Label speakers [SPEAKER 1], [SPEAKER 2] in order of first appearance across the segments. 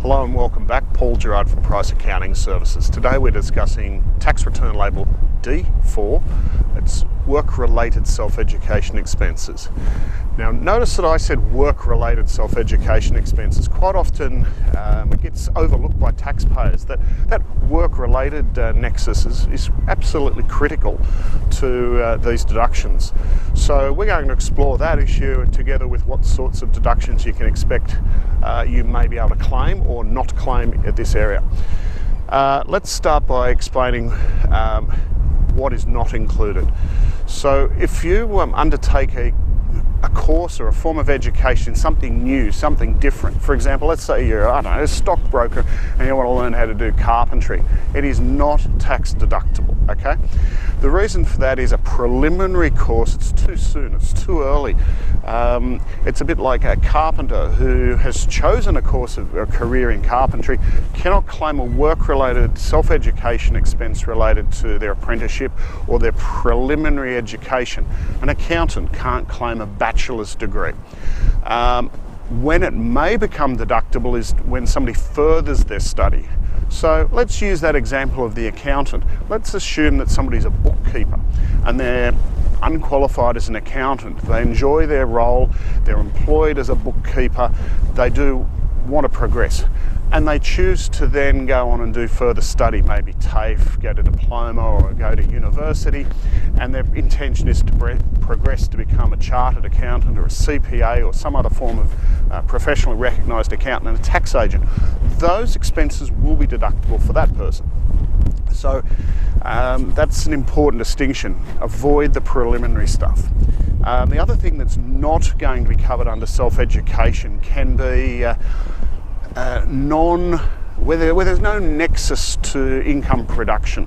[SPEAKER 1] Hello and welcome back. Paul Gerrard from Price Accounting Services. Today we're discussing tax return label D4. It's work-related self-education expenses. Now notice that I said work-related self-education expenses. Quite often it gets overlooked by taxpayers. That work-related nexus is absolutely critical to these deductions. So we're going to explore that issue together with what sorts of deductions you can expect you may be able to claim or not claim at this area. Let's start by explaining what is not included. So if you undertake a course or a form of education, something new, something different. For example, let's say you're, a stockbroker and you want to learn how to do carpentry. It is not tax deductible, okay? The reason for that is a preliminary course. It's too soon, it's too early. It's a bit like a carpenter who has chosen a course of a career in carpentry cannot claim a work-related self-education expense related to their apprenticeship or their preliminary education. An accountant can't claim a bachelor's degree. When it may become deductible is when somebody furthers their study. So let's use that example of the accountant. Let's assume that somebody's a bookkeeper and they're unqualified as an accountant. They enjoy their role, they're employed as a bookkeeper, they do want to progress. And they choose to then go on and do further study, maybe TAFE, get a diploma or go to university, and their intention is to progress to become a chartered accountant or a CPA or some other form of professionally recognised accountant and a tax agent. Those expenses will be deductible for that person. So that's an important distinction. Avoid the preliminary stuff. The other thing that's not going to be covered under self-education can be where there's no nexus to income production.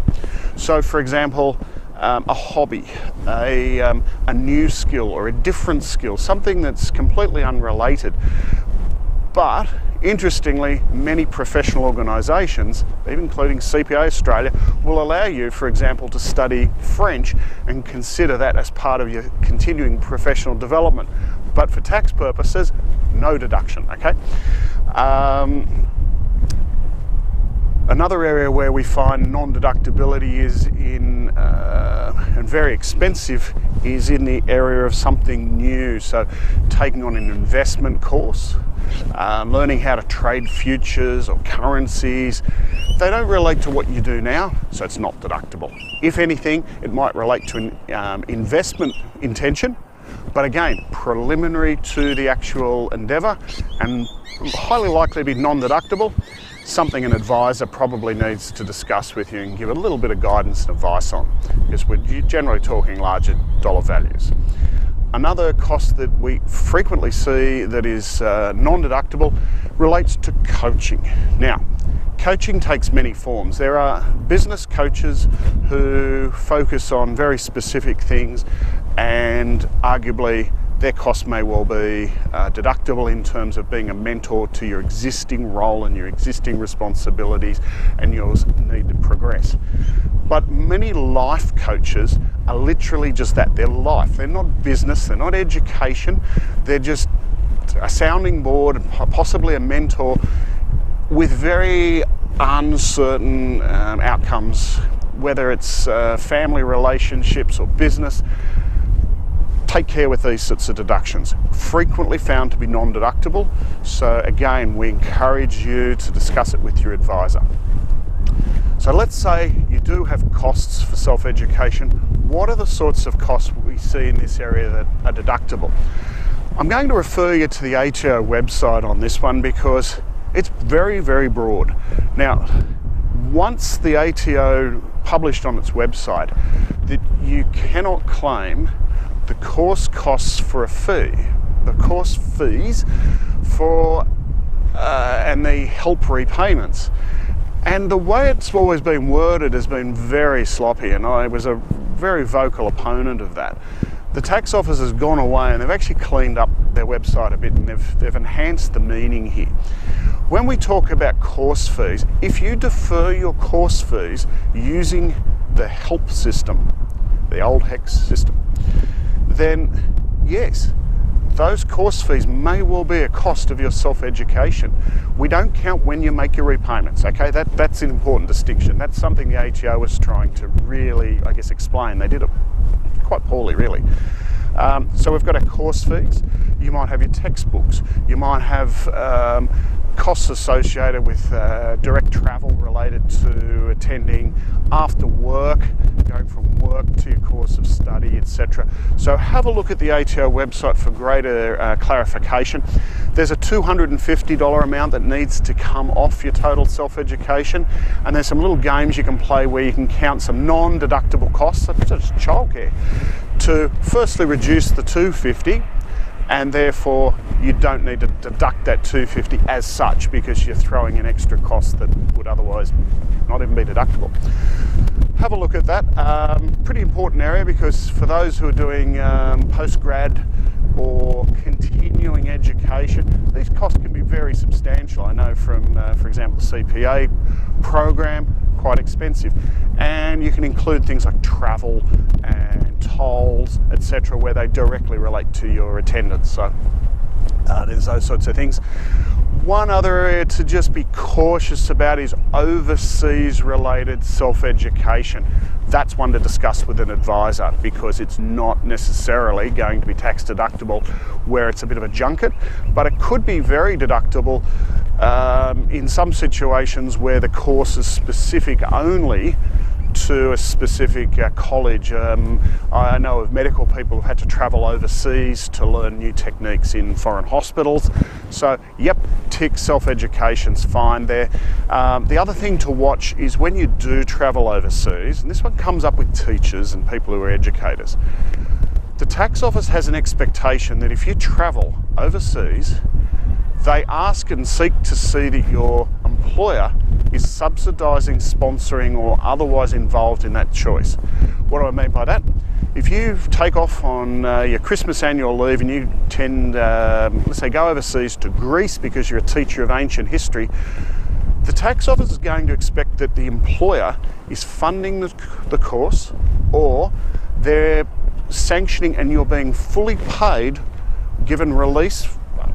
[SPEAKER 1] So for example, a hobby, a new skill or a different skill, something that's completely unrelated. But interestingly, many professional organisations, even including CPA Australia, will allow you, for example, to study French and consider that as part of your continuing professional development. But for tax purposes, no deduction, okay? Another area where we find non-deductibility is and very expensive, is in the area of something new. So taking on an investment course, learning how to trade futures or currencies. They don't relate to what you do now, so it's not deductible. If anything, it might relate to an investment intention, but again, preliminary to the actual endeavour and highly likely to be non-deductible. Something an advisor probably needs to discuss with you and give a little bit of guidance and advice on, because we're generally talking larger dollar values. Another cost that we frequently see that is non-deductible relates to coaching. Now, coaching takes many forms. There are business coaches who focus on very specific things, and arguably their cost may well be deductible in terms of being a mentor to your existing role and your existing responsibilities and your need to progress. But many life coaches are literally just that. They're life. They're not business, they're not education, they're just a sounding board, possibly a mentor with very uncertain outcomes, whether it's family relationships or business. Take care with these sorts of deductions. Frequently found to be non-deductible, so again, we encourage you to discuss it with your advisor. So let's say you do have costs for self-education. What are the sorts of costs we see in this area that are deductible? I'm going to refer you to the ATO website on this one because it's very, very broad. Now, once the ATO published on its website that you cannot claim the course costs for a fee, the course fees for and the help repayments. And the way it's always been worded has been very sloppy, and I was a very vocal opponent of that. The tax office has gone away and they've actually cleaned up their website a bit, and they've enhanced the meaning here. When we talk about course fees, if you defer your course fees using the help system, the old HEX system, then yes, those course fees may well be a cost of your self-education. We don't count when you make your repayments, okay? That's an important distinction. That's something the ATO was trying to really, I guess, explain. They did it quite poorly, really. So we've got our course fees. You might have your textbooks. You might have costs associated with direct travel related to attending after work, going from work to your course of study, etc. So have a look at the ATO website for greater clarification. There's a $250 amount that needs to come off your total self-education, and there's some little games you can play where you can count some non-deductible costs, such as childcare, to firstly reduce the $250, and therefore you don't need to deduct that $250 as such, because you're throwing in extra costs that would otherwise not even be deductible. Have a look at that. Pretty important area, because for those who are doing post-grad or continuing education, these costs can be very substantial. I know from, for example, the CPA program, quite expensive. And you can include things like travel and tolls, etc., where they directly relate to your attendance. So there's those sorts of things. One other area to just be cautious about is overseas related self-education. That's one to discuss with an advisor, because it's not necessarily going to be tax deductible where it's a bit of a junket, but it could be very deductible in some situations where the course is specific only to a specific college. I know of medical people who've had to travel overseas to learn new techniques in foreign hospitals. So, yep, tick, self-education's fine there. The other thing to watch is when you do travel overseas, and this one comes up with teachers and people who are educators, the tax office has an expectation that if you travel overseas, they ask and seek to see that your employer is subsidising, sponsoring, or otherwise involved in that choice. What do I mean by that? If you take off on your Christmas annual leave and you tend, let's say, go overseas to Greece because you're a teacher of ancient history, the tax office is going to expect that the employer is funding the course, or they're sanctioning and you're being fully paid, given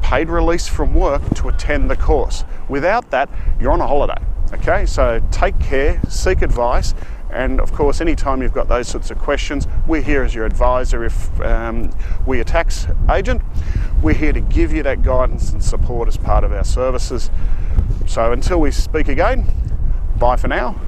[SPEAKER 1] paid release from work to attend the course. Without that, you're on a holiday. Okay, so take care, seek advice, and of course, anytime you've got those sorts of questions, we're here as your advisor. If we're your tax agent, we're here to give you that guidance and support as part of our services. So until we speak again, bye for now.